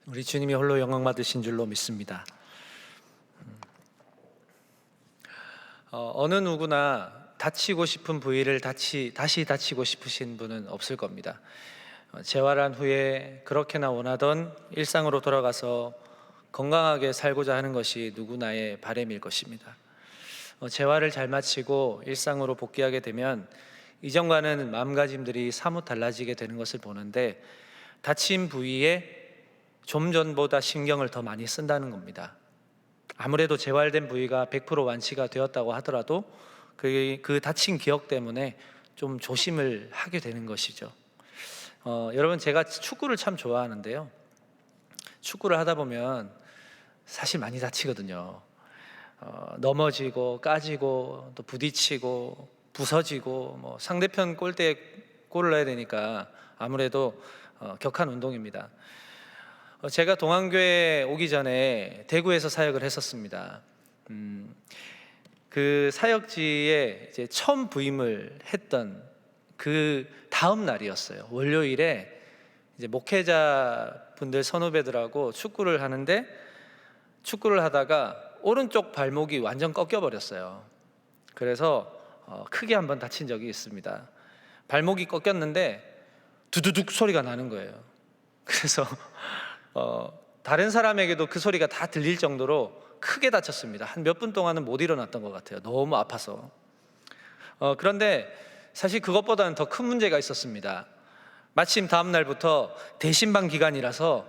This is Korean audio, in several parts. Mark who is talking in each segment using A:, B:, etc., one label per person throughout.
A: 우리 주님이 홀로 영광 받으신 줄로 믿습니다. 어느 누구나 다치고 싶은 부위를 다시 다치고 싶으신 분은 없을 겁니다. 재활한 후에 그렇게나 원하던 일상으로 돌아가서 건강하게 살고자 하는 것이 누구나의 바람일 것입니다. 재활을 잘 마치고 일상으로 복귀하게 되면 이전과는 마음가짐들이 사뭇 달라지게 되는 것을 보는데, 다친 부위에 좀 전보다 신경을 더 많이 쓴다는 겁니다. 아무래도 재활된 부위가 100% 완치가 되었다고 하더라도 그 다친 기억 때문에 좀 조심을 하게 되는 것이죠. 여러분, 제가 축구를 참 좋아하는데요, 축구를 하다 보면 사실 많이 다치거든요. 넘어지고 까지고 또 부딪히고 부서지고, 상대편 골대에 골을 넣어야 되니까 아무래도 격한 운동입니다. 제가 동안교회 오기 전에 대구에서 사역을 했었습니다. 그 사역지에 이제 처음 부임을 했던 그 다음 날이었어요. 월요일에 이제 목회자분들 선후배들하고 축구를 하는데, 축구를 하다가 오른쪽 발목이 완전 꺾여 버렸어요. 그래서 크게 한번 다친 적이 있습니다. 발목이 꺾였는데 두두둑 소리가 나는 거예요. 그래서 다른 사람에게도 그 소리가 다 들릴 정도로 크게 다쳤습니다. 한 몇 분 동안은 못 일어났던 것 같아요. 너무 아파서. 그런데 사실 그것보다는 더 큰 문제가 있었습니다. 마침 다음 날부터 대신방 기간이라서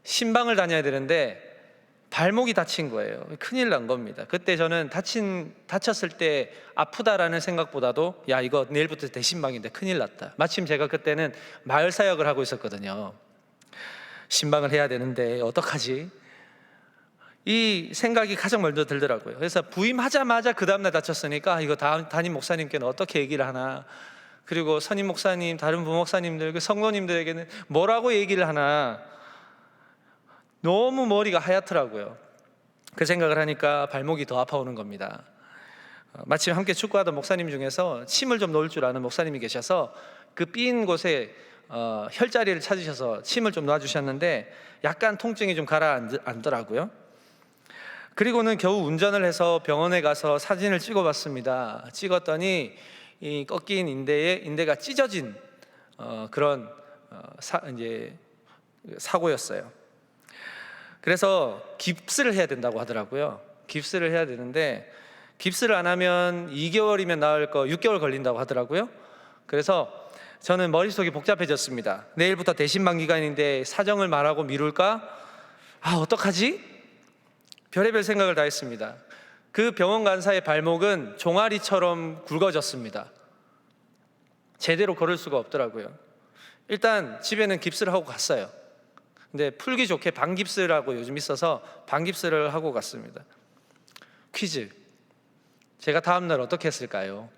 A: 신방을 다녀야 되는데 발목이 다친 거예요. 큰일 난 겁니다. 그때 저는 다쳤을 때 아프다라는 생각보다도 야, 이거 내일부터 대신방인데 큰일 났다. 마침 제가 그때는 마을 사역을 하고 있었거든요. 신방을 해야 되는데 어떡하지? 이 생각이 가장 먼저 들더라고요. 그래서 부임하자마자 그 다음날 다쳤으니까 이거 담임 목사님께는 어떻게 얘기를 하나, 그리고 선임 목사님, 다른 부목사님들, 그 성도님들에게는 뭐라고 얘기를 하나, 너무 머리가 하얗더라고요. 그 생각을 하니까 발목이 더 아파오는 겁니다. 마침 함께 축구하던 목사님 중에서 침을 좀 놓을 줄 아는 목사님이 계셔서 그 삔 곳에 혈자리를 찾으셔서 침을 좀 놔주셨는데 약간 통증이 좀 가라앉더라고요. 그리고는 겨우 운전을 해서 병원에 가서 사진을 찍어봤습니다. 찍었더니 이 꺾인 인대가 찢어진 그런 사고였어요. 그래서 깁스를 해야 된다고 하더라고요. 깁스를 해야 되는데 깁스를 안 하면 2개월이면 나을 거 6개월 걸린다고 하더라고요. 그래서 저는 머릿속이 복잡해졌습니다. 내일부터 대신방 기간인데 사정을 말하고 미룰까? 어떡하지? 별의별 생각을 다 했습니다. 그 병원 간사의 발목은 종아리처럼 굵어졌습니다. 제대로 걸을 수가 없더라고요. 일단 집에는 깁스를 하고 갔어요. 근데 풀기 좋게 반깁스라고 요즘 있어서 반깁스를 하고 갔습니다. 퀴즈, 제가 다음날 어떻게 했을까요?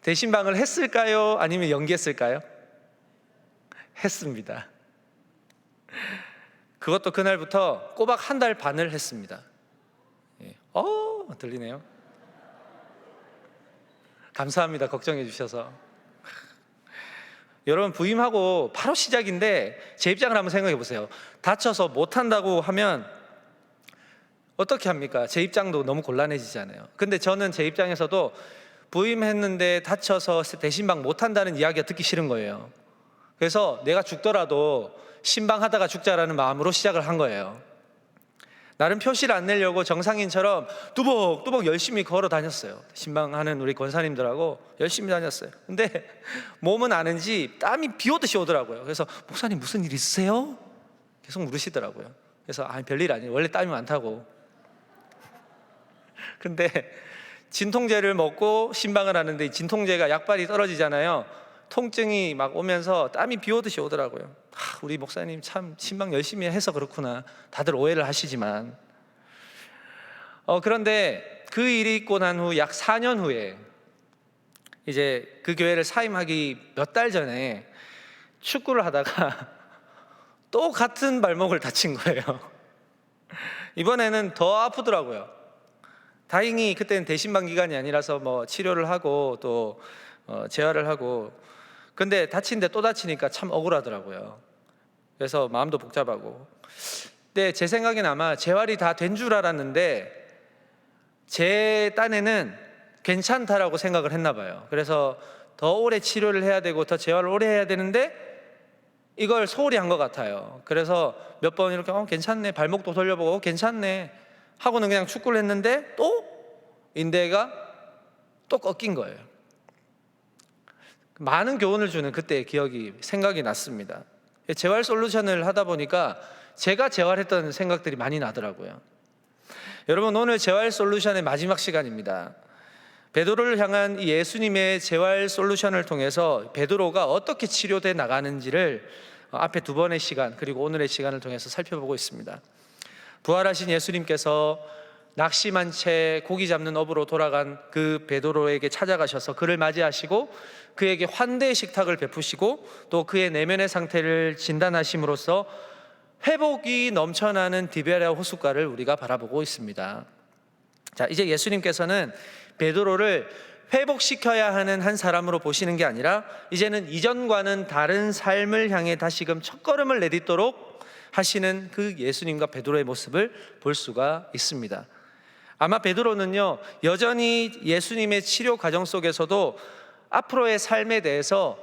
A: 대신방을 했을까요? 아니면 연기했을까요? 했습니다. 그것도 그날부터 꼬박 한 달 반을 했습니다. 들리네요. 감사합니다. 걱정해 주셔서. 여러분, 부임하고 바로 시작인데 제 입장을 한번 생각해 보세요. 다쳐서 못한다고 하면 어떻게 합니까? 제 입장도 너무 곤란해지잖아요. 근데 저는 제 입장에서도 부임했는데 다쳐서 대신방 못한다는 이야기가 듣기 싫은 거예요. 그래서 내가 죽더라도 신방하다가 죽자라는 마음으로 시작을 한 거예요. 나름 표시를 안 내려고 정상인처럼 뚜벅뚜벅 열심히 걸어 다녔어요. 신방하는 우리 권사님들하고 열심히 다녔어요. 근데 몸은 아는지 땀이 비 오듯이 오더라고요. 그래서 목사님 무슨 일 있으세요? 계속 물으시더라고요. 그래서 별일 아니에요. 원래 땀이 많다고. 근데 진통제를 먹고 신방을 하는데 이 진통제가 약발이 떨어지잖아요. 통증이 막 오면서 땀이 비 오듯이 오더라고요. 우리 목사님 참 신방 열심히 해서 그렇구나, 다들 오해를 하시지만. 그런데 그 일이 있고 난 후 약 4년 후에 이제 그 교회를 사임하기 몇 달 전에 축구를 하다가 또 같은 발목을 다친 거예요. 이번에는 더 아프더라고요. 다행히 그때는 대신방 기간이 아니라서 치료를 하고 또 재활을 하고, 근데 다친데 또 다치니까 참 억울하더라고요. 그래서 마음도 복잡하고. 근데 제 생각엔 아마 재활이 다 된 줄 알았는데 제 딴에는 괜찮다라고 생각을 했나 봐요. 그래서 더 오래 치료를 해야 되고 더 재활을 오래 해야 되는데 이걸 소홀히 한 것 같아요. 그래서 몇 번 이렇게 괜찮네, 발목도 돌려보고 괜찮네 하고는 그냥 축구를 했는데 또 인대가 또 꺾인 거예요. 많은 교훈을 주는 그때의 기억이 생각이 났습니다. 재활 솔루션을 하다 보니까 제가 재활했던 생각들이 많이 나더라고요. 여러분, 오늘 재활 솔루션의 마지막 시간입니다. 베드로를 향한 이 예수님의 재활 솔루션을 통해서 베드로가 어떻게 치료돼 나가는지를 앞에 두 번의 시간 그리고 오늘의 시간을 통해서 살펴보고 있습니다. 부활하신 예수님께서 낙심한 채 고기 잡는 업으로 돌아간 그 베드로에게 찾아가셔서 그를 맞이하시고 그에게 환대의 식탁을 베푸시고 또 그의 내면의 상태를 진단하심으로써 회복이 넘쳐나는 디베랴 호숫가를 우리가 바라보고 있습니다. 자, 이제 예수님께서는 베드로를 회복시켜야 하는 한 사람으로 보시는 게 아니라 이제는 이전과는 다른 삶을 향해 다시금 첫걸음을 내딛도록 하시는 그 예수님과 베드로의 모습을 볼 수가 있습니다. 아마 베드로는요, 여전히 예수님의 치료 과정 속에서도 앞으로의 삶에 대해서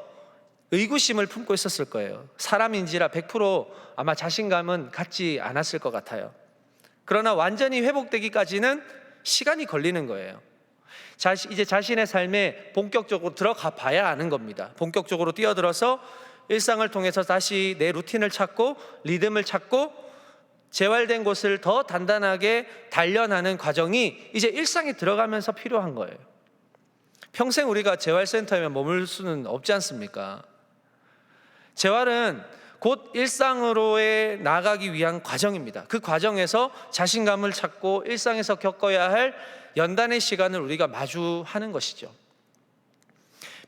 A: 의구심을 품고 있었을 거예요. 사람인지라 100% 아마 자신감은 갖지 않았을 것 같아요. 그러나 완전히 회복되기까지는 시간이 걸리는 거예요. 이제 자신의 삶에 본격적으로 들어가 봐야 아는 겁니다. 본격적으로 뛰어들어서 일상을 통해서 다시 내 루틴을 찾고 리듬을 찾고 재활된 곳을 더 단단하게 단련하는 과정이 이제 일상에 들어가면서 필요한 거예요. 평생 우리가 재활센터에만 머물 수는 없지 않습니까? 재활은 곧 일상으로의 나아가기 위한 과정입니다. 그 과정에서 자신감을 찾고 일상에서 겪어야 할 연단의 시간을 우리가 마주하는 것이죠.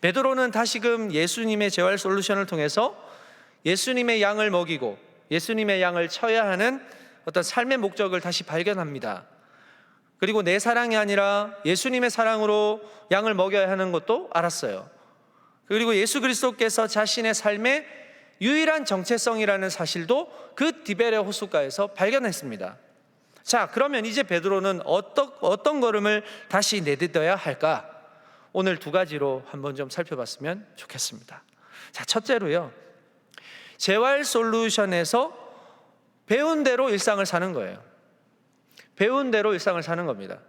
A: 베드로는 다시금 예수님의 재활 솔루션을 통해서 예수님의 양을 먹이고 예수님의 양을 쳐야 하는 어떤 삶의 목적을 다시 발견합니다. 그리고 내 사랑이 아니라 예수님의 사랑으로 양을 먹여야 하는 것도 알았어요. 그리고 예수 그리스도께서 자신의 삶의 유일한 정체성이라는 사실도 그 디베랴 호숫가에서 발견했습니다. 자, 그러면 이제 베드로는 어떤 걸음을 다시 내딛어야 할까? 오늘 두 가지로 한번 좀 살펴봤으면 좋겠습니다. 자, 첫째로요, 재활 솔루션에서 배운 대로 일상을 사는 거예요. 배운 대로 일상을 사는 겁니다.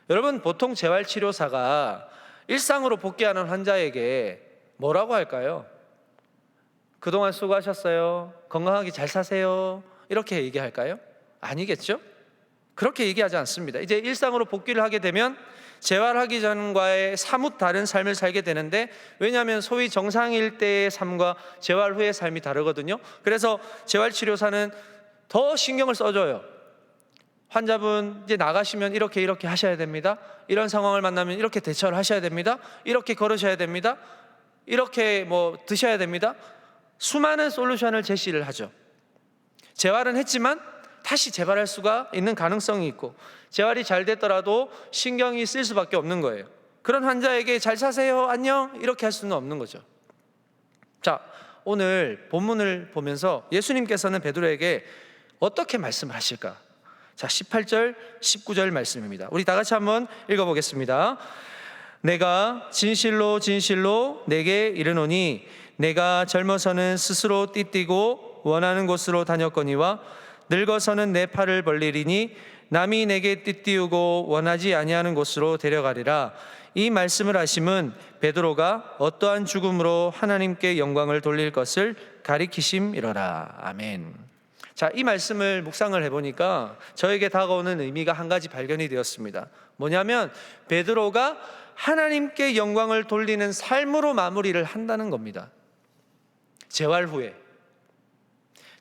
A: 여러분, 보통 재활치료사가 일상으로 복귀하는 환자에게 뭐라고 할까요? 그동안 수고하셨어요. 건강하게 잘 사세요. 이렇게 얘기할까요? 아니겠죠? 그렇게 얘기하지 않습니다. 이제 일상으로 복귀를 하게 되면 재활하기 전과의 사뭇 다른 삶을 살게 되는데, 왜냐하면 소위 정상일 때의 삶과 재활 후의 삶이 다르거든요. 그래서 재활치료사는 더 신경을 써줘요. 환자분 이제 나가시면 이렇게 하셔야 됩니다. 이런 상황을 만나면 이렇게 대처를 하셔야 됩니다. 이렇게 걸으셔야 됩니다. 이렇게 드셔야 됩니다. 수많은 솔루션을 제시를 하죠. 재활은 했지만 다시 재발할 수가 있는 가능성이 있고, 재활이 잘 됐더라도 신경이 쓸 수밖에 없는 거예요. 그런 환자에게 잘 사세요, 안녕, 이렇게 할 수는 없는 거죠. 자, 오늘 본문을 보면서 예수님께서는 베드로에게 어떻게 말씀을 하실까? 자, 18절, 19절 말씀입니다. 우리 다 같이 한번 읽어보겠습니다. 내가 진실로 진실로 내게 이르노니 내가 젊어서는 스스로 띠띠고 원하는 곳으로 다녔거니와 늙어서는 내 팔을 벌리리니 남이 내게 띠띠우고 원하지 아니하는 곳으로 데려가리라. 이 말씀을 하심은 베드로가 어떠한 죽음으로 하나님께 영광을 돌릴 것을 가리키심이로라. 아멘. 자, 이 말씀을 묵상을 해보니까 저에게 다가오는 의미가 한 가지 발견이 되었습니다. 뭐냐면 베드로가 하나님께 영광을 돌리는 삶으로 마무리를 한다는 겁니다. 재활 후에.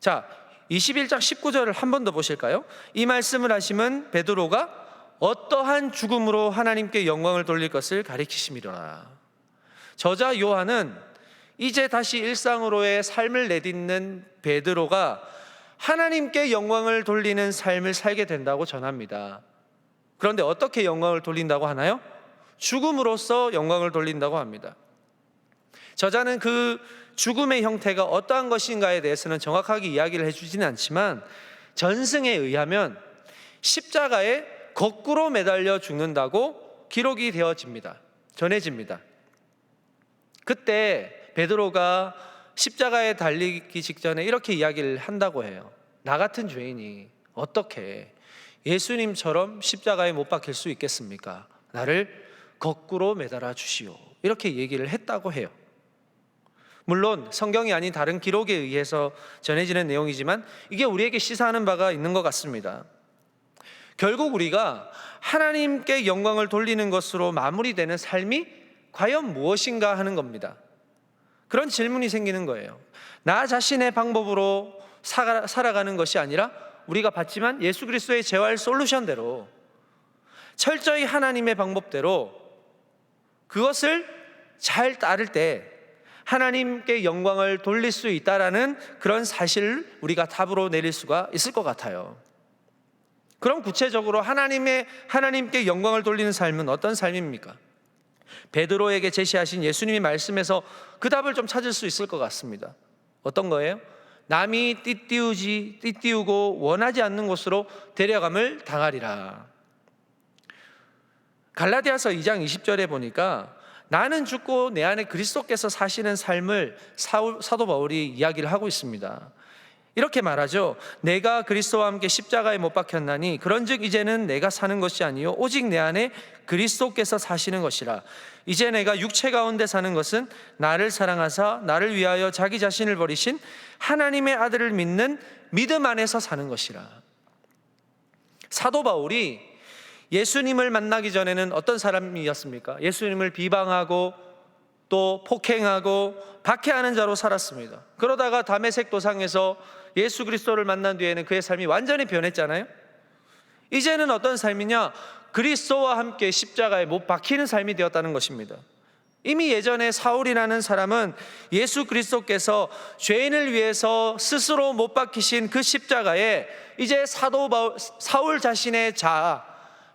A: 자, 21장 19절을 한 번 더 보실까요? 이 말씀을 하시면 베드로가 어떠한 죽음으로 하나님께 영광을 돌릴 것을 가리키심이로라. 저자 요한은 이제 다시 일상으로의 삶을 내딛는 베드로가 하나님께 영광을 돌리는 삶을 살게 된다고 전합니다. 그런데 어떻게 영광을 돌린다고 하나요? 죽음으로써 영광을 돌린다고 합니다. 저자는 그 죽음의 형태가 어떠한 것인가에 대해서는 정확하게 이야기를 해주지는 않지만 전승에 의하면 십자가에 거꾸로 매달려 죽는다고 기록이 되어집니다. 전해집니다. 그때 베드로가 십자가에 달리기 직전에 이렇게 이야기를 한다고 해요. 나 같은 죄인이 어떻게 예수님처럼 십자가에 못 박힐 수 있겠습니까? 나를 거꾸로 매달아 주시오. 이렇게 얘기를 했다고 해요. 물론 성경이 아닌 다른 기록에 의해서 전해지는 내용이지만 이게 우리에게 시사하는 바가 있는 것 같습니다. 결국 우리가 하나님께 영광을 돌리는 것으로 마무리되는 삶이 과연 무엇인가 하는 겁니다. 그런 질문이 생기는 거예요. 나 자신의 방법으로 살아가는 것이 아니라 우리가 봤지만 예수 그리스도의 재활 솔루션대로 철저히 하나님의 방법대로 그것을 잘 따를 때 하나님께 영광을 돌릴 수 있다라는 그런 사실을 우리가 답으로 내릴 수가 있을 것 같아요. 그럼 구체적으로 하나님께 영광을 돌리는 삶은 어떤 삶입니까? 베드로에게 제시하신 예수님의 말씀에서 그 답을 좀 찾을 수 있을 것 같습니다. 어떤 거예요? 남이 띠띠우고 원하지 않는 곳으로 데려감을 당하리라. 갈라디아서 2장 20절에 보니까 나는 죽고 내 안에 그리스도께서 사시는 삶을 사도 바울이 이야기를 하고 있습니다. 이렇게 말하죠. 내가 그리스도와 함께 십자가에 못 박혔나니 그런즉 이제는 내가 사는 것이 아니요 오직 내 안에 그리스도께서 사시는 것이라. 이제 내가 육체 가운데 사는 것은 나를 사랑하사 나를 위하여 자기 자신을 버리신 하나님의 아들을 믿는 믿음 안에서 사는 것이라. 사도 바울이 예수님을 만나기 전에는 어떤 사람이었습니까? 예수님을 비방하고 또 폭행하고 박해하는 자로 살았습니다. 그러다가 다메섹 도상에서 예수 그리스도를 만난 뒤에는 그의 삶이 완전히 변했잖아요. 이제는 어떤 삶이냐? 그리스도와 함께 십자가에 못 박히는 삶이 되었다는 것입니다. 이미 예전에 사울이라는 사람은 예수 그리스도께서 죄인을 위해서 스스로 못 박히신 그 십자가에 이제 사울 자신의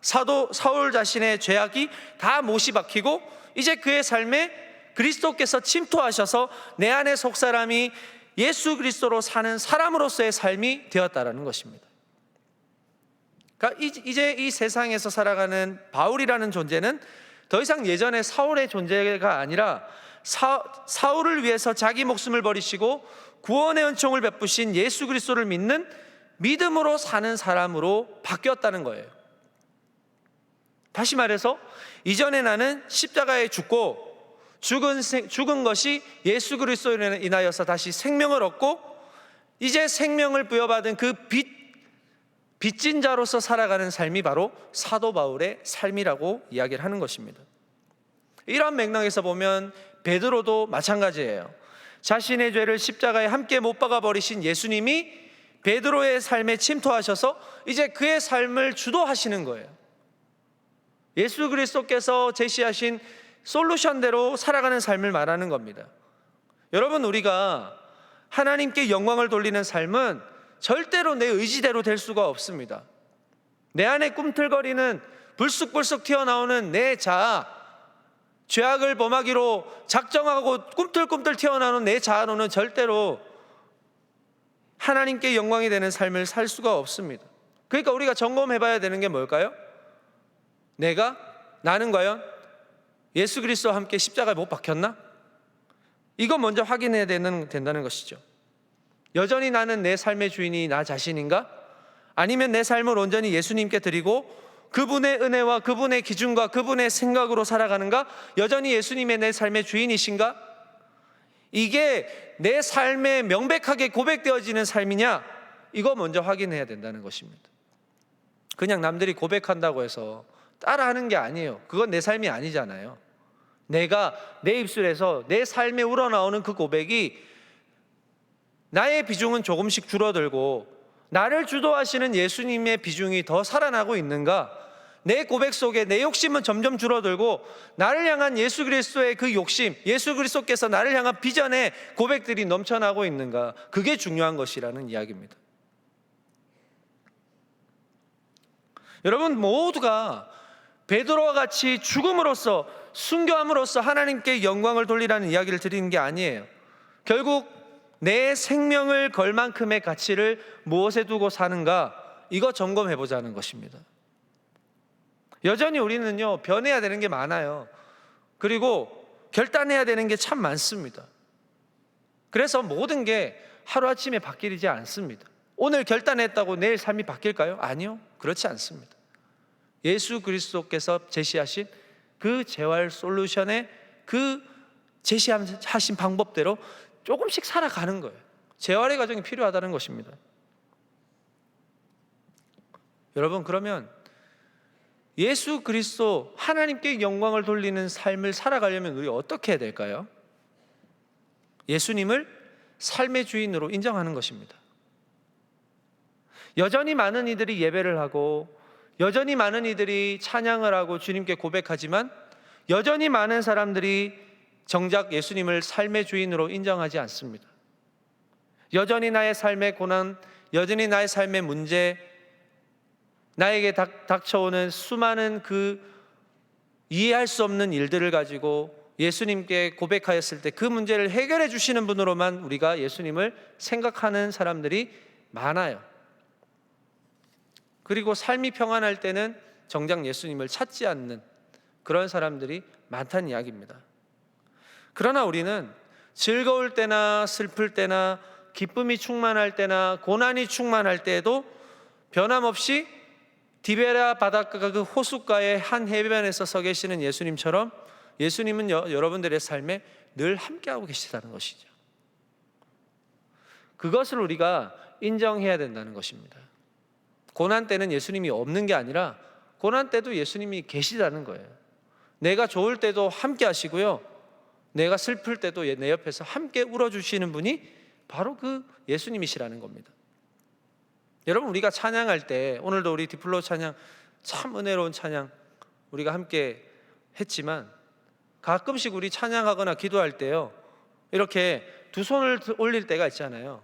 A: 사울 자신의 죄악이 다 못이 박히고 이제 그의 삶에 그리스도께서 침투하셔서 내 안의 속사람이 예수 그리스도로 사는 사람으로서의 삶이 되었다라는 것입니다. 그러니까 이제 이 세상에서 살아가는 바울이라는 존재는 더 이상 예전의 사울의 존재가 아니라 사울을 위해서 자기 목숨을 버리시고 구원의 은총을 베푸신 예수 그리스도를 믿는 믿음으로 사는 사람으로 바뀌었다는 거예요. 다시 말해서 이전에 나는 십자가에 죽고 죽은 것이 예수 그리스도로 인하여서 다시 생명을 얻고 이제 생명을 부여받은 그 빚진 자로서 살아가는 삶이 바로 사도 바울의 삶이라고 이야기를 하는 것입니다. 이런 맥락에서 보면 베드로도 마찬가지예요. 자신의 죄를 십자가에 함께 못 박아 버리신 예수님이 베드로의 삶에 침투하셔서 이제 그의 삶을 주도하시는 거예요. 예수 그리스도께서 제시하신 솔루션대로 살아가는 삶을 말하는 겁니다. 여러분, 우리가 하나님께 영광을 돌리는 삶은 절대로 내 의지대로 될 수가 없습니다. 내 안에 꿈틀거리는 불쑥불쑥 튀어나오는 내 자아, 죄악을 범하기로 작정하고 꿈틀꿈틀 튀어나오는 내 자아로는 절대로 하나님께 영광이 되는 삶을 살 수가 없습니다. 그러니까 우리가 점검해봐야 되는 게 뭘까요? 나는 과연 예수 그리스도와 함께 십자가에 못 박혔나? 이거 먼저 확인해야 된다는 것이죠. 여전히 나는 내 삶의 주인이 나 자신인가? 아니면 내 삶을 온전히 예수님께 드리고 그분의 은혜와 그분의 기준과 그분의 생각으로 살아가는가? 여전히 예수님의 내 삶의 주인이신가? 이게 내 삶에 명백하게 고백되어지는 삶이냐? 이거 먼저 확인해야 된다는 것입니다. 그냥 남들이 고백한다고 해서 따라하는 게 아니에요. 그건 내 삶이 아니잖아요. 내가 내 입술에서 내 삶에 우러나오는 그 고백이 나의 비중은 조금씩 줄어들고 나를 주도하시는 예수님의 비중이 더 살아나고 있는가? 내 고백 속에 내 욕심은 점점 줄어들고 나를 향한 예수 그리스도의 그 욕심, 예수 그리스도께서 나를 향한 비전의 고백들이 넘쳐나고 있는가? 그게 중요한 것이라는 이야기입니다. 여러분 모두가 베드로와 같이 죽음으로써 순교함으로써 하나님께 영광을 돌리라는 이야기를 드리는 게 아니에요. 결국 내 생명을 걸 만큼의 가치를 무엇에 두고 사는가, 이거 점검해 보자는 것입니다. 여전히 우리는요, 변해야 되는 게 많아요. 그리고 결단해야 되는 게 참 많습니다. 그래서 모든 게 하루아침에 바뀌지 않습니다. 오늘 결단했다고 내일 삶이 바뀔까요? 아니요, 그렇지 않습니다. 예수 그리스도께서 제시하신 그 재활 솔루션의 그 제시하신 방법대로 조금씩 살아가는 거예요. 재활의 과정이 필요하다는 것입니다. 여러분, 그러면 예수 그리스도 하나님께 영광을 돌리는 삶을 살아가려면 우리 어떻게 해야 될까요? 예수님을 삶의 주인으로 인정하는 것입니다. 여전히 많은 이들이 예배를 하고, 여전히 많은 이들이 찬양을 하고 주님께 고백하지만, 여전히 많은 사람들이 정작 예수님을 삶의 주인으로 인정하지 않습니다. 여전히 나의 삶의 고난, 여전히 나의 삶의 문제, 나에게 닥쳐오는 수많은 그 이해할 수 없는 일들을 가지고 예수님께 고백하였을 때 그 문제를 해결해 주시는 분으로만 우리가 예수님을 생각하는 사람들이 많아요. 그리고 삶이 평안할 때는 정작 예수님을 찾지 않는 그런 사람들이 많다는 이야기입니다. 그러나 우리는 즐거울 때나 슬플 때나 기쁨이 충만할 때나 고난이 충만할 때에도 변함없이 디베라 바닷가 그 호숫가의 한 해변에서 서 계시는 예수님처럼 예수님은 여러분들의 삶에 늘 함께하고 계시다는 것이죠. 그것을 우리가 인정해야 된다는 것입니다. 고난 때는 예수님이 없는 게 아니라 고난 때도 예수님이 계시다는 거예요. 내가 좋을 때도 함께 하시고요, 내가 슬플 때도 내 옆에서 함께 울어주시는 분이 바로 그 예수님이시라는 겁니다. 여러분, 우리가 찬양할 때, 오늘도 우리 디플로 찬양 참 은혜로운 찬양 우리가 함께 했지만, 가끔씩 우리 찬양하거나 기도할 때요, 이렇게 두 손을 올릴 때가 있잖아요.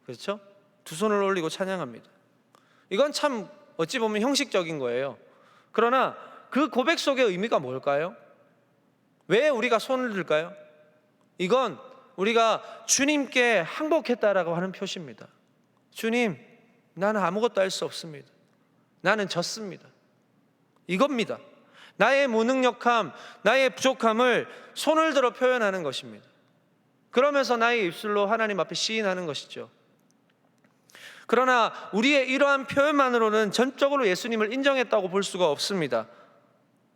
A: 그렇죠? 두 손을 올리고 찬양합니다. 이건 참 어찌 보면 형식적인 거예요. 그러나 그 고백 속의 의미가 뭘까요? 왜 우리가 손을 들까요? 이건 우리가 주님께 항복했다라고 하는 표시입니다. 주님, 나는 아무것도 할 수 없습니다. 나는 졌습니다. 이겁니다. 나의 무능력함, 나의 부족함을 손을 들어 표현하는 것입니다. 그러면서 나의 입술로 하나님 앞에 시인하는 것이죠. 그러나 우리의 이러한 표현만으로는 전적으로 예수님을 인정했다고 볼 수가 없습니다.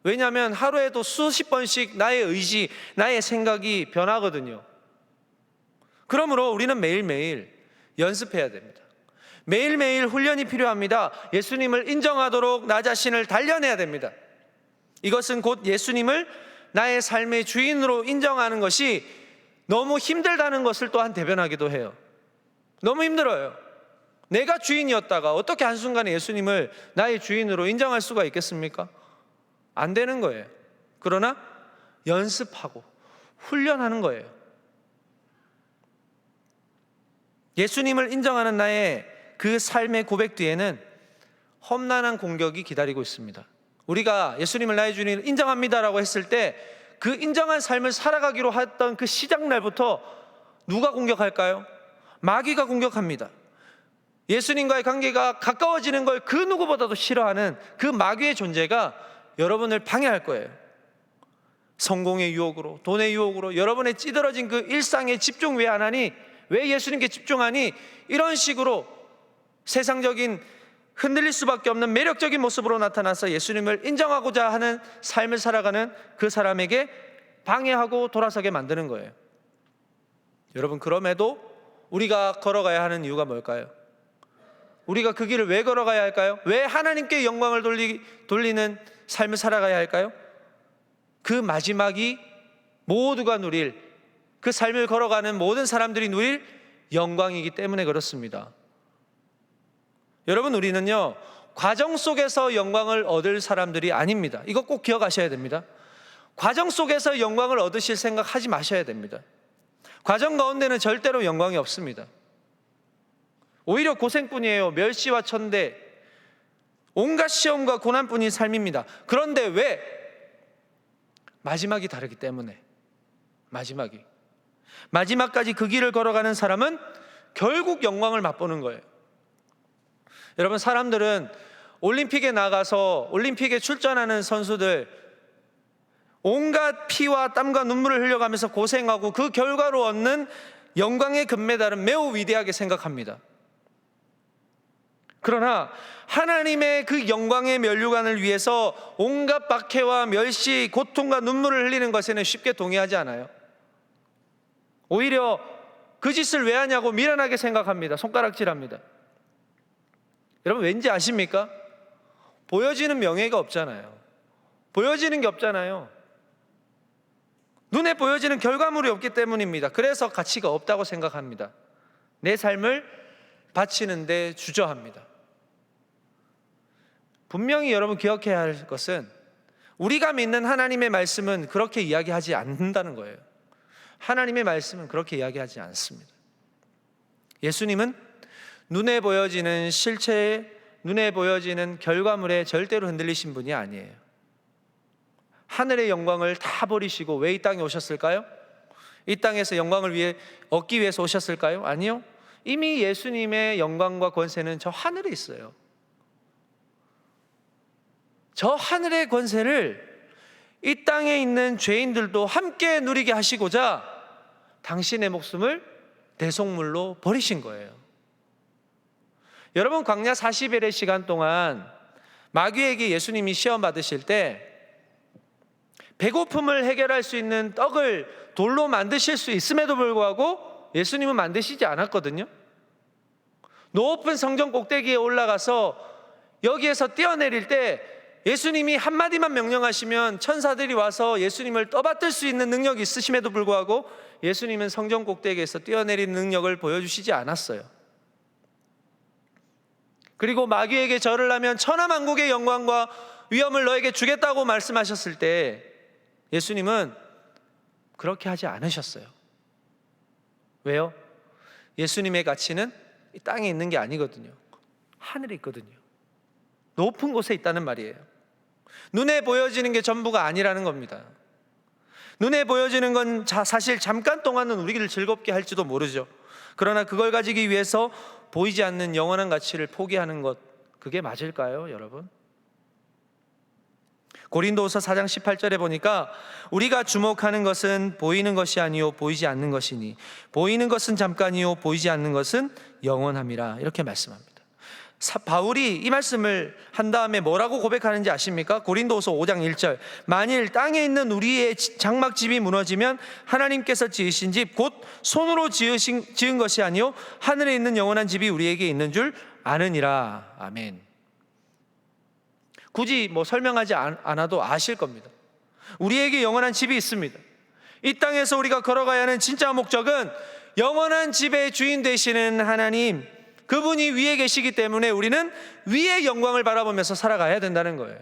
A: 왜냐하면 하루에도 수십 번씩 나의 의지, 나의 생각이 변하거든요. 그러므로 우리는 매일매일 연습해야 됩니다. 매일매일 훈련이 필요합니다. 예수님을 인정하도록 나 자신을 단련해야 됩니다. 이것은 곧 예수님을 나의 삶의 주인으로 인정하는 것이 너무 힘들다는 것을 또한 대변하기도 해요. 너무 힘들어요. 내가 주인이었다가 어떻게 한순간에 예수님을 나의 주인으로 인정할 수가 있겠습니까? 안 되는 거예요. 그러나 연습하고 훈련하는 거예요. 예수님을 인정하는 나의 그 삶의 고백 뒤에는 험난한 공격이 기다리고 있습니다. 우리가 예수님을 나의 주인으로 인정합니다라고 했을 때 그 인정한 삶을 살아가기로 했던 그 시작날부터 누가 공격할까요? 마귀가 공격합니다. 예수님과의 관계가 가까워지는 걸 그 누구보다도 싫어하는 그 마귀의 존재가 여러분을 방해할 거예요. 성공의 유혹으로, 돈의 유혹으로, 여러분의 찌들어진 그 일상에 집중 왜 안 하니? 왜 예수님께 집중하니? 이런 식으로 세상적인 흔들릴 수밖에 없는 매력적인 모습으로 나타나서 예수님을 인정하고자 하는 삶을 살아가는 그 사람에게 방해하고 돌아서게 만드는 거예요. 여러분, 그럼에도 우리가 걸어가야 하는 이유가 뭘까요? 우리가 그 길을 왜 걸어가야 할까요? 왜 하나님께 영광을 돌리는 삶을 살아가야 할까요? 그 마지막이 모두가 누릴, 그 삶을 걸어가는 모든 사람들이 누릴 영광이기 때문에 그렇습니다. 여러분, 우리는요, 과정 속에서 영광을 얻을 사람들이 아닙니다. 이거 꼭 기억하셔야 됩니다. 과정 속에서 영광을 얻으실 생각 하지 마셔야 됩니다. 과정 가운데는 절대로 영광이 없습니다. 오히려 고생뿐이에요. 멸시와 천대, 온갖 시험과 고난뿐인 삶입니다. 그런데 왜 마지막이 다르기 때문에. 마지막까지 그 길을 걸어가는 사람은 결국 영광을 맛보는 거예요. 여러분, 사람들은 올림픽에 나가서 올림픽에 출전하는 선수들 온갖 피와 땀과 눈물을 흘려가면서 고생하고 그 결과로 얻는 영광의 금메달은 매우 위대하게 생각합니다. 그러나 하나님의 그 영광의 면류관을 위해서 온갖 박해와 멸시, 고통과 눈물을 흘리는 것에는 쉽게 동의하지 않아요. 오히려 그 짓을 왜 하냐고 미련하게 생각합니다. 손가락질합니다. 여러분, 왠지 아십니까? 보여지는 명예가 없잖아요. 보여지는 게 없잖아요. 눈에 보여지는 결과물이 없기 때문입니다. 그래서 가치가 없다고 생각합니다. 내 삶을 바치는 데 주저합니다. 분명히 여러분 기억해야 할 것은 우리가 믿는 하나님의 말씀은 그렇게 이야기하지 않는다는 거예요. 하나님의 말씀은 그렇게 이야기하지 않습니다. 예수님은 눈에 보여지는 실체에, 눈에 보여지는 결과물에 절대로 흔들리신 분이 아니에요. 하늘의 영광을 다 버리시고 왜 이 땅에 오셨을까요? 이 땅에서 영광을 얻기 위해서 오셨을까요? 아니요. 이미 예수님의 영광과 권세는 저 하늘에 있어요. 저 하늘의 권세를 이 땅에 있는 죄인들도 함께 누리게 하시고자 당신의 목숨을 대속물로 버리신 거예요. 여러분, 광야 40일의 시간 동안 마귀에게 예수님이 시험 받으실 때 배고픔을 해결할 수 있는 떡을 돌로 만드실 수 있음에도 불구하고 예수님은 만드시지 않았거든요. 높은 성전 꼭대기에 올라가서 여기에서 뛰어내릴 때 예수님이 한마디만 명령하시면 천사들이 와서 예수님을 떠받들 수 있는 능력이 있으심에도 불구하고 예수님은 성전 꼭대기에서 뛰어내리는 능력을 보여주시지 않았어요. 그리고 마귀에게 절을 하면 천하만국의 영광과 위엄을 너에게 주겠다고 말씀하셨을 때 예수님은 그렇게 하지 않으셨어요. 왜요? 예수님의 가치는 이 땅에 있는 게 아니거든요. 하늘에 있거든요. 높은 곳에 있다는 말이에요. 눈에 보여지는 게 전부가 아니라는 겁니다. 눈에 보여지는 건 사실 잠깐 동안은 우리를 즐겁게 할지도 모르죠. 그러나 그걸 가지기 위해서 보이지 않는 영원한 가치를 포기하는 것, 그게 맞을까요, 여러분? 고린도후서 4장 18절에 보니까 우리가 주목하는 것은 보이는 것이 아니요 보이지 않는 것이니 보이는 것은 잠깐이요 보이지 않는 것은 영원함이라, 이렇게 말씀합니다. 바울이 이 말씀을 한 다음에 뭐라고 고백하는지 아십니까? 고린도후서 5장 1절, 만일 땅에 있는 우리의 장막집이 무너지면 하나님께서 지으신 집 곧 손으로 지은 것이 아니요 하늘에 있는 영원한 집이 우리에게 있는 줄 아느니라. 아멘. 굳이 설명하지 않아도 아실 겁니다. 우리에게 영원한 집이 있습니다. 이 땅에서 우리가 걸어가야 하는 진짜 목적은 영원한 집의 주인 되시는 하나님, 그분이 위에 계시기 때문에 우리는 위의 영광을 바라보면서 살아가야 된다는 거예요.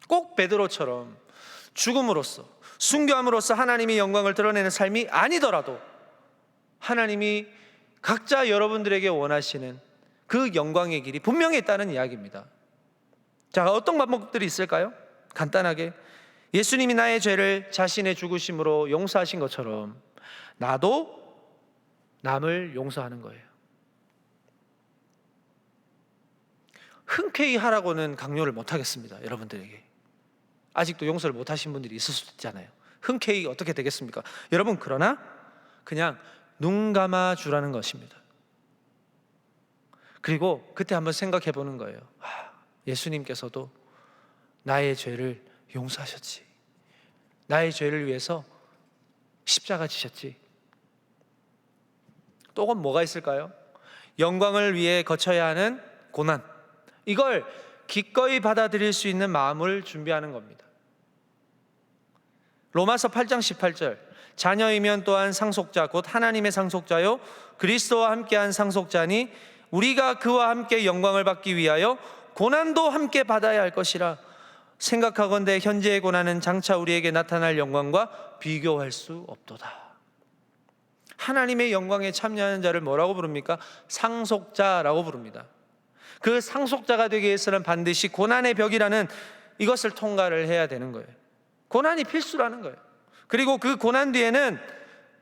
A: 꼭 베드로처럼 죽음으로써, 순교함으로써 하나님의 영광을 드러내는 삶이 아니더라도 하나님이 각자 여러분들에게 원하시는 그 영광의 길이 분명히 있다는 이야기입니다. 자, 어떤 방법들이 있을까요? 간단하게 예수님이 나의 죄를 자신의 죽으심으로 용서하신 것처럼 나도 남을 용서하는 거예요. 흔쾌히 하라고는 강요를 못하겠습니다. 여러분들에게 아직도 용서를 못하신 분들이 있을 수도 있잖아요. 흔쾌히 어떻게 되겠습니까? 여러분, 그러나 그냥 눈 감아 주라는 것입니다. 그리고 그때 한번 생각해 보는 거예요. 예수님께서도 나의 죄를 용서하셨지, 나의 죄를 위해서 십자가 지셨지. 또는 뭐가 있을까요? 영광을 위해 거쳐야 하는 고난, 이걸 기꺼이 받아들일 수 있는 마음을 준비하는 겁니다. 로마서 8장 18절, 자녀이면 또한 상속자 곧 하나님의 상속자요 그리스도와 함께한 상속자니 우리가 그와 함께 영광을 받기 위하여 고난도 함께 받아야 할 것이라. 생각하건대 현재의 고난은 장차 우리에게 나타날 영광과 비교할 수 없도다. 하나님의 영광에 참여하는 자를 뭐라고 부릅니까? 상속자라고 부릅니다. 그 상속자가 되기 위해서는 반드시 고난의 벽이라는 이것을 통과를 해야 되는 거예요. 고난이 필수라는 거예요. 그리고 그 고난 뒤에는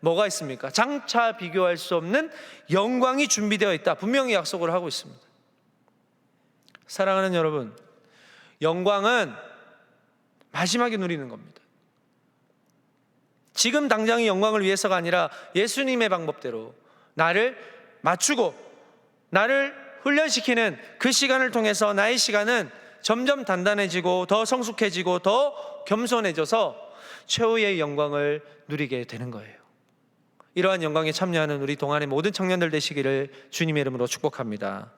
A: 뭐가 있습니까? 장차 비교할 수 없는 영광이 준비되어 있다, 분명히 약속을 하고 있습니다. 사랑하는 여러분, 영광은 마지막에 누리는 겁니다. 지금 당장의 영광을 위해서가 아니라 예수님의 방법대로 나를 맞추고 나를 훈련시키는 그 시간을 통해서 나의 시간은 점점 단단해지고 더 성숙해지고 더 겸손해져서 최후의 영광을 누리게 되는 거예요. 이러한 영광에 참여하는 우리 동안의 모든 청년들 되시기를 주님의 이름으로 축복합니다.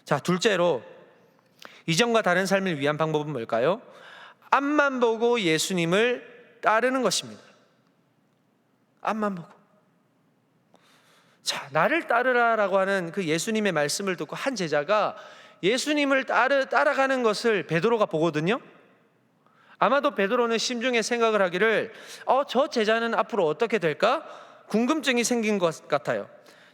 A: 자, 둘째로 이전과 다른 삶을 위한 방법은 뭘까요? 앞만 보고 예수님을 따르는 것입니다. 앞만 보고. 자, 나를 따르라라고 하는 그 예수님의 말씀을 듣고 한 제자가 예수님을 따라가는 것을 베드로가 보거든요. 아마도 베드로는 심중에 생각을 하기를 저 제자는 앞으로 어떻게 될까? 궁금증이 생긴 것 같아요.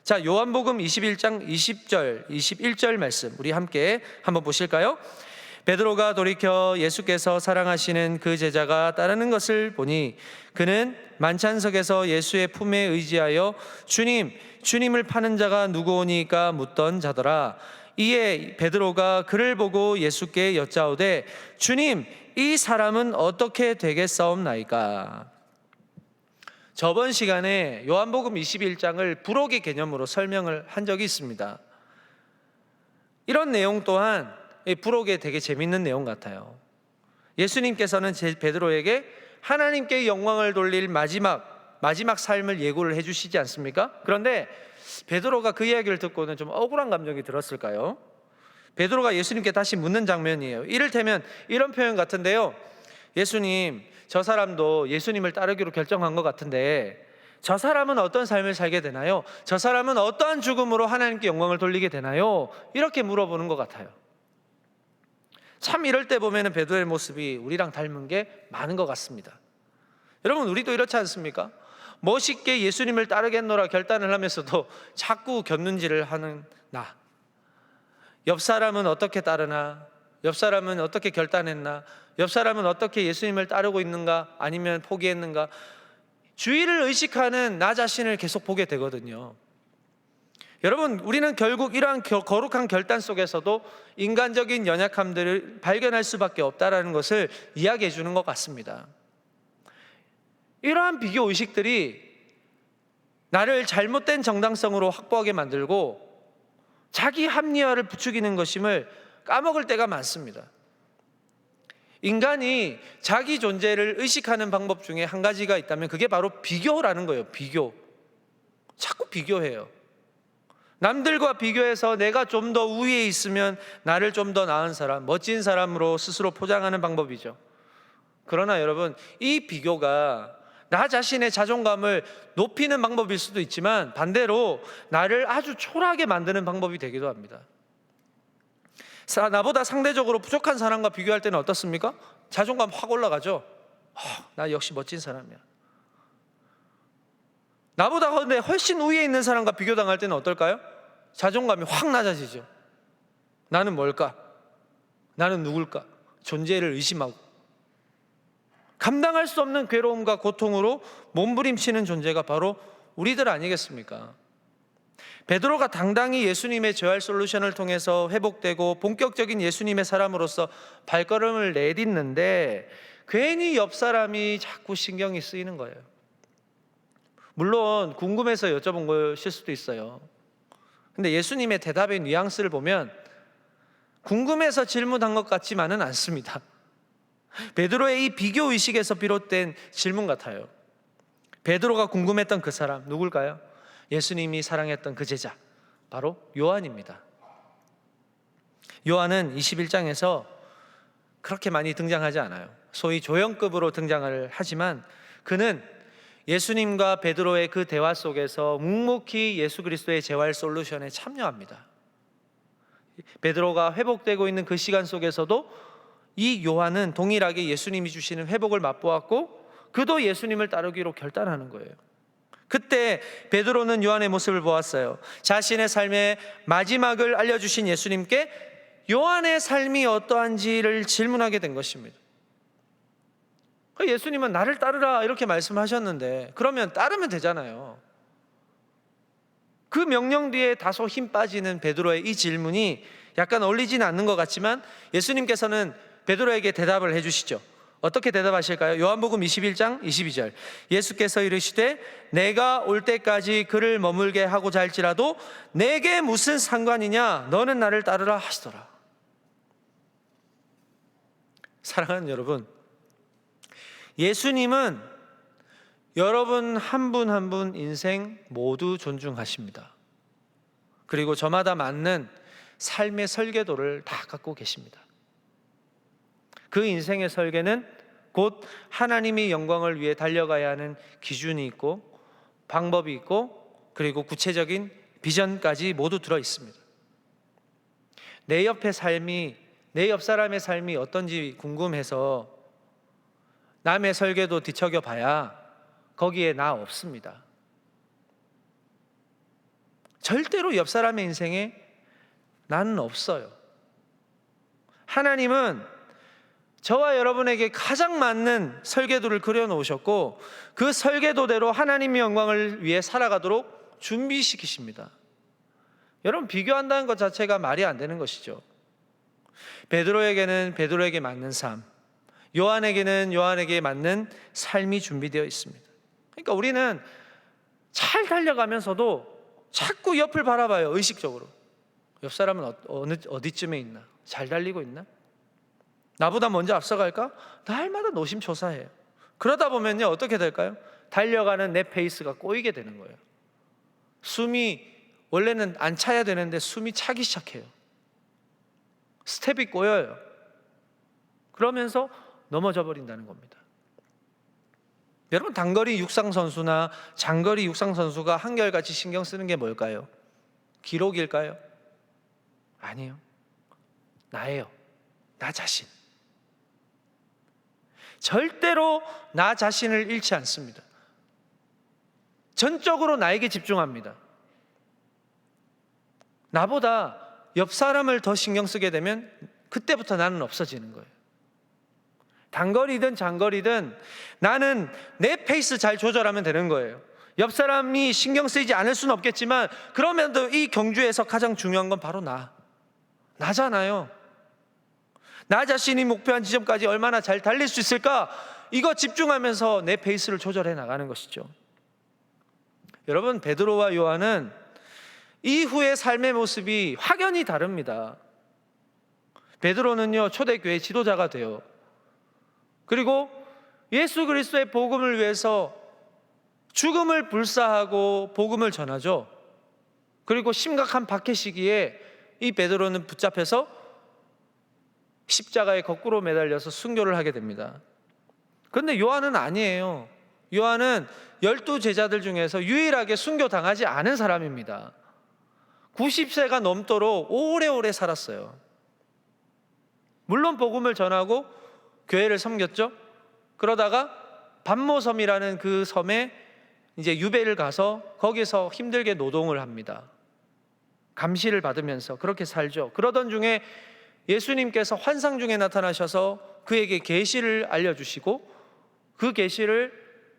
A: 자, 요한복음 21장 20절 21절 말씀 우리 함께 한번 보실까요? 베드로가 돌이켜 예수께서 사랑하시는 그 제자가 따르는 것을 보니 그는 만찬석에서 예수의 품에 의지하여 주님을 파는 자가 누구오니까 묻던 자더라. 이에 베드로가 그를 보고 예수께 여짜오되 주님, 이 사람은 어떻게 되겠사옵나이까? 저번 시간에 요한복음 21장을 부록의 개념으로 설명을 한 적이 있습니다. 이런 내용 또한 부록에 되게 재밌는 내용 같아요. 예수님께서는 베드로에게 하나님께 영광을 돌릴 마지막 삶을 예고를 해주시지 않습니까? 그런데 베드로가 그 이야기를 듣고는 좀 억울한 감정이 들었을까요? 베드로가 예수님께 다시 묻는 장면이에요. 이를테면 이런 표현 같은데요. 예수님, 저 사람도 예수님을 따르기로 결정한 것 같은데 저 사람은 어떤 삶을 살게 되나요? 저 사람은 어떠한 죽음으로 하나님께 영광을 돌리게 되나요? 이렇게 물어보는 것 같아요. 참 이럴 때 보면 베드로의 모습이 우리랑 닮은 게 많은 것 같습니다. 여러분, 우리도 이렇지 않습니까? 멋있게 예수님을 따르겠노라 결단을 하면서도 자꾸 곁눈질을 하는 나. 옆 사람은 어떻게 따르나? 옆 사람은 어떻게 결단했나? 옆 사람은 어떻게 예수님을 따르고 있는가? 아니면 포기했는가? 주위를 의식하는 나 자신을 계속 보게 되거든요. 여러분, 우리는 결국 이러한 거룩한 결단 속에서도 인간적인 연약함들을 발견할 수밖에 없다는 것을 이야기해 주는 것 같습니다. 이러한 비교 의식들이 나를 잘못된 정당성으로 확보하게 만들고 자기 합리화를 부추기는 것임을 까먹을 때가 많습니다. 인간이 자기 존재를 의식하는 방법 중에 한 가지가 있다면 그게 바로 비교라는 거예요. 비교. 자꾸 비교해요. 남들과 비교해서 내가 좀 더 우위에 있으면 나를 좀 더 나은 사람, 멋진 사람으로 스스로 포장하는 방법이죠. 그러나 여러분, 이 비교가 나 자신의 자존감을 높이는 방법일 수도 있지만 반대로 나를 아주 초라하게 만드는 방법이 되기도 합니다. 나보다 상대적으로 부족한 사람과 비교할 때는 어떻습니까? 자존감 확 올라가죠. 나 역시 멋진 사람이야. 나보다 근데 훨씬 위에 있는 사람과 비교당할 때는 어떨까요? 자존감이 확 낮아지죠. 나는 뭘까? 나는 누굴까? 존재를 의심하고 감당할 수 없는 괴로움과 고통으로 몸부림치는 존재가 바로 우리들 아니겠습니까? 베드로가 당당히 예수님의 재활 솔루션을 통해서 회복되고 본격적인 예수님의 사람으로서 발걸음을 내딛는데 괜히 옆 사람이 자꾸 신경이 쓰이는 거예요. 물론 궁금해서 여쭤본 것일 수도 있어요. 근데 예수님의 대답의 뉘앙스를 보면 궁금해서 질문한 것 같지만은 않습니다. 베드로의 이 비교 의식에서 비롯된 질문 같아요. 베드로가 궁금했던 그 사람 누굴까요? 예수님이 사랑했던 그 제자, 바로 요한입니다. 요한은 21장에서 그렇게 많이 등장하지 않아요. 소위 조연급으로 등장을 하지만 그는 예수님과 베드로의 그 대화 속에서 묵묵히 예수 그리스도의 재활 솔루션에 참여합니다. 베드로가 회복되고 있는 그 시간 속에서도 이 요한은 동일하게 예수님이 주시는 회복을 맛보았고 그도 예수님을 따르기로 결단하는 거예요. 그때 베드로는 요한의 모습을 보았어요. 자신의 삶의 마지막을 알려주신 예수님께 요한의 삶이 어떠한지를 질문하게 된 것입니다. 예수님은 나를 따르라 이렇게 말씀하셨는데 그러면 따르면 되잖아요. 그 명령 뒤에 다소 힘 빠지는 베드로의 이 질문이 약간 어울리지는 않는 것 같지만 예수님께서는 베드로에게 대답을 해주시죠. 어떻게 대답하실까요? 요한복음 21장 22절, 예수께서 이르시되 내가 올 때까지 그를 머물게 하고자 할지라도 내게 무슨 상관이냐, 너는 나를 따르라 하시더라. 사랑하는 여러분, 예수님은 여러분 한 분 한 분 인생 모두 존중하십니다. 그리고 저마다 맞는 삶의 설계도를 다 갖고 계십니다. 그 인생의 설계는 곧 하나님의 영광을 위해 달려가야 하는 기준이 있고 방법이 있고 그리고 구체적인 비전까지 모두 들어 있습니다. 내 옆의 삶이, 내 옆 사람의 삶이 어떤지 궁금해서 남의 설계도 뒤척여 봐야 거기에 나 없습니다. 절대로 옆 사람의 인생에 나는 없어요. 하나님은 저와 여러분에게 가장 맞는 설계도를 그려놓으셨고 그 설계도대로 하나님의 영광을 위해 살아가도록 준비시키십니다. 여러분, 비교한다는 것 자체가 말이 안 되는 것이죠. 베드로에게는 베드로에게 맞는 삶, 요한에게는 요한에게 맞는 삶이 준비되어 있습니다. 그러니까 우리는 잘 달려가면서도 자꾸 옆을 바라봐요. 의식적으로 옆 사람은 어디쯤에 있나? 잘 달리고 있나? 나보다 먼저 앞서갈까? 날마다 노심초사해요. 그러다 보면요, 어떻게 될까요? 달려가는 내 페이스가 꼬이게 되는 거예요. 숨이 원래는 안 차야 되는데 숨이 차기 시작해요. 스텝이 꼬여요. 그러면서 넘어져 버린다는 겁니다. 여러분, 단거리 육상선수나 장거리 육상선수가 한결같이 신경 쓰는 게 뭘까요? 기록일까요? 아니에요. 나예요. 나 자신. 절대로 나 자신을 잃지 않습니다. 전적으로 나에게 집중합니다. 나보다 옆 사람을 더 신경 쓰게 되면 그때부터 나는 없어지는 거예요. 단거리든 장거리든 나는 내 페이스 잘 조절하면 되는 거예요. 옆 사람이 신경 쓰이지 않을 수는 없겠지만 그러면도 이 경주에서 가장 중요한 건 바로 나잖아요. 나 자신이 목표한 지점까지 얼마나 잘 달릴 수 있을까? 이거 집중하면서 내 페이스를 조절해 나가는 것이죠. 여러분, 베드로와 요한은 이후의 삶의 모습이 확연히 다릅니다. 베드로는요, 초대교회 지도자가 돼요. 그리고 예수 그리스도의 복음을 위해서 죽음을 불사하고 복음을 전하죠. 그리고 심각한 박해 시기에 이 베드로는 붙잡혀서 십자가에 거꾸로 매달려서 순교를 하게 됩니다. 그런데 요한은 아니에요. 요한은 12제자들 중에서 유일하게 순교당하지 않은 사람입니다. 90세가 넘도록 오래오래 살았어요. 물론 복음을 전하고 교회를 섬겼죠. 그러다가 반모섬이라는 그 섬에 이제 유배를 가서 거기서 힘들게 노동을 합니다. 감시를 받으면서 그렇게 살죠. 그러던 중에 예수님께서 환상 중에 나타나셔서 그에게 계시를 알려주시고 그 계시를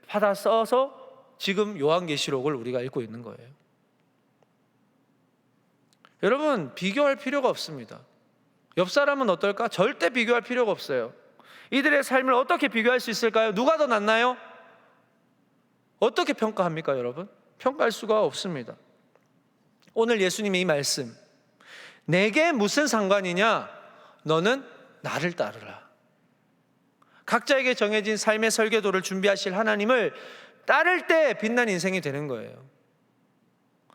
A: 받아 써서 지금 요한계시록을 우리가 읽고 있는 거예요. 여러분, 비교할 필요가 없습니다. 옆 사람은 어떨까? 절대 비교할 필요가 없어요. 이들의 삶을 어떻게 비교할 수 있을까요? 누가 더 낫나요? 어떻게 평가합니까, 여러분? 평가할 수가 없습니다. 오늘 예수님의 이 말씀, 내게 무슨 상관이냐? 너는 나를 따르라. 각자에게 정해진 삶의 설계도를 준비하실 하나님을 따를 때 빛난 인생이 되는 거예요.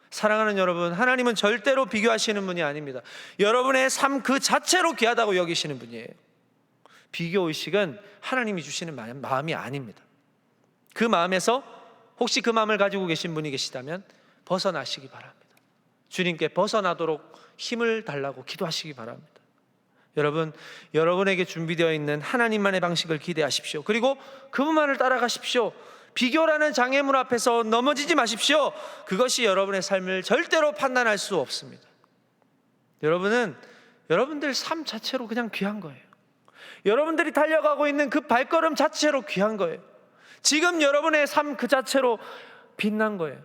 A: 사랑하는 여러분, 하나님은 절대로 비교하시는 분이 아닙니다. 여러분의 삶 그 자체로 귀하다고 여기시는 분이에요. 비교의식은 하나님이 주시는 마음이 아닙니다. 그 마음에서 혹시 그 마음을 가지고 계신 분이 계시다면 벗어나시기 바랍니다. 주님께 벗어나도록 힘을 달라고 기도하시기 바랍니다. 여러분, 여러분에게 준비되어 있는 하나님만의 방식을 기대하십시오. 그리고 그분만을 따라가십시오. 비교라는 장애물 앞에서 넘어지지 마십시오. 그것이 여러분의 삶을 절대로 판단할 수 없습니다. 여러분은 여러분들 삶 자체로 그냥 귀한 거예요. 여러분들이 달려가고 있는 그 발걸음 자체로 귀한 거예요. 지금 여러분의 삶 그 자체로 빛난 거예요.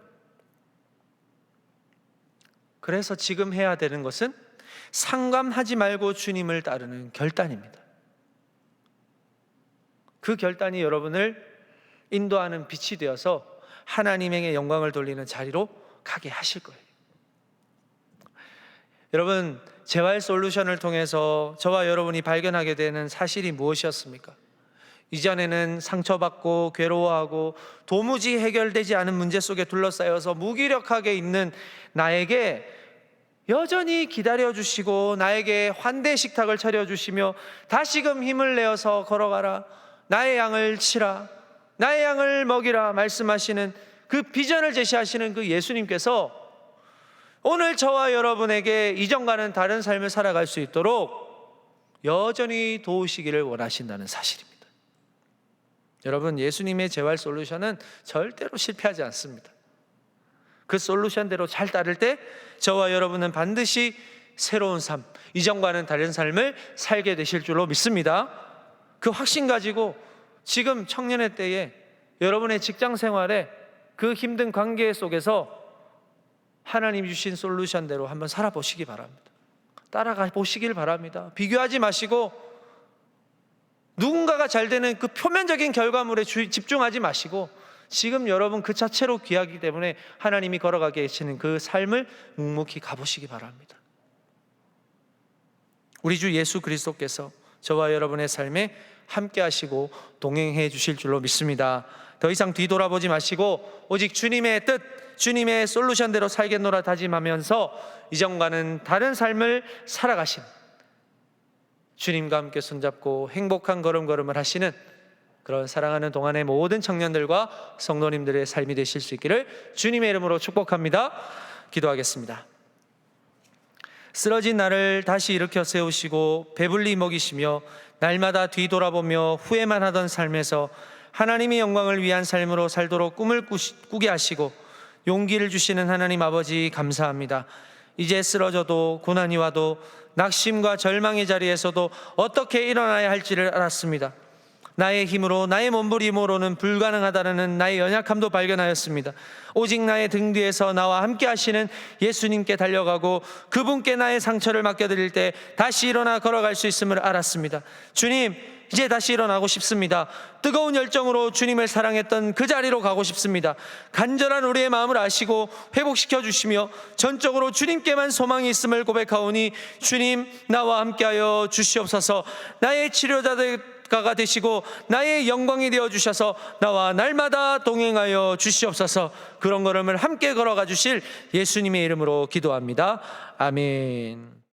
A: 그래서 지금 해야 되는 것은 상관하지 말고 주님을 따르는 결단입니다. 그 결단이 여러분을 인도하는 빛이 되어서 하나님에게 영광을 돌리는 자리로 가게 하실 거예요. 여러분, 재활 솔루션을 통해서 저와 여러분이 발견하게 되는 사실이 무엇이었습니까? 이전에는 상처받고 괴로워하고 도무지 해결되지 않은 문제 속에 둘러싸여서 무기력하게 있는 나에게 여전히 기다려주시고 나에게 환대 식탁을 차려주시며 다시금 힘을 내어서 걸어가라, 나의 양을 치라, 나의 양을 먹이라 말씀하시는 그 비전을 제시하시는 그 예수님께서 오늘 저와 여러분에게 이전과는 다른 삶을 살아갈 수 있도록 여전히 도우시기를 원하신다는 사실입니다. 여러분, 예수님의 재활 솔루션은 절대로 실패하지 않습니다. 그 솔루션대로 잘 따를 때 저와 여러분은 반드시 새로운 삶, 이전과는 다른 삶을 살게 되실 줄로 믿습니다. 그 확신 가지고 지금 청년의 때에 여러분의 직장 생활에 그 힘든 관계 속에서 하나님 주신 솔루션대로 한번 살아보시기 바랍니다. 따라가 보시길 바랍니다. 비교하지 마시고 누군가가 잘 되는 그 표면적인 결과물에 집중하지 마시고 지금 여러분 그 자체로 귀하기 때문에 하나님이 걸어가게 계시는 그 삶을 묵묵히 가보시기 바랍니다. 우리 주 예수 그리스도께서 저와 여러분의 삶에 함께 하시고 동행해 주실 줄로 믿습니다. 더 이상 뒤돌아보지 마시고 오직 주님의 뜻, 주님의 솔루션대로 살겠노라 다짐하면서 이전과는 다른 삶을 살아가신 주님과 함께 손잡고 행복한 걸음걸음을 하시는 그런 사랑하는 동안의 모든 청년들과 성도님들의 삶이 되실 수 있기를 주님의 이름으로 축복합니다. 기도하겠습니다. 쓰러진 나를 다시 일으켜 세우시고 배불리 먹이시며 날마다 뒤돌아보며 후회만 하던 삶에서 하나님의 영광을 위한 삶으로 살도록 꿈을 꾸게 하시고 용기를 주시는 하나님 아버지 감사합니다. 이제 쓰러져도 고난이 와도 낙심과 절망의 자리에서도 어떻게 일어나야 할지를 알았습니다. 나의 힘으로, 나의 몸부림으로는 불가능하다는 나의 연약함도 발견하였습니다. 오직 나의 등 뒤에서 나와 함께 하시는 예수님께 달려가고 그분께 나의 상처를 맡겨드릴 때 다시 일어나 걸어갈 수 있음을 알았습니다. 주님, 이제 다시 일어나고 싶습니다. 뜨거운 열정으로 주님을 사랑했던 그 자리로 가고 싶습니다. 간절한 우리의 마음을 아시고 회복시켜 주시며 전적으로 주님께만 소망이 있음을 고백하오니 주님, 나와 함께하여 주시옵소서. 나의 치료자가 되시고 나의 영광이 되어 주셔서 나와 날마다 동행하여 주시옵소서. 그런 걸음을 함께 걸어가 주실 예수님의 이름으로 기도합니다. 아멘.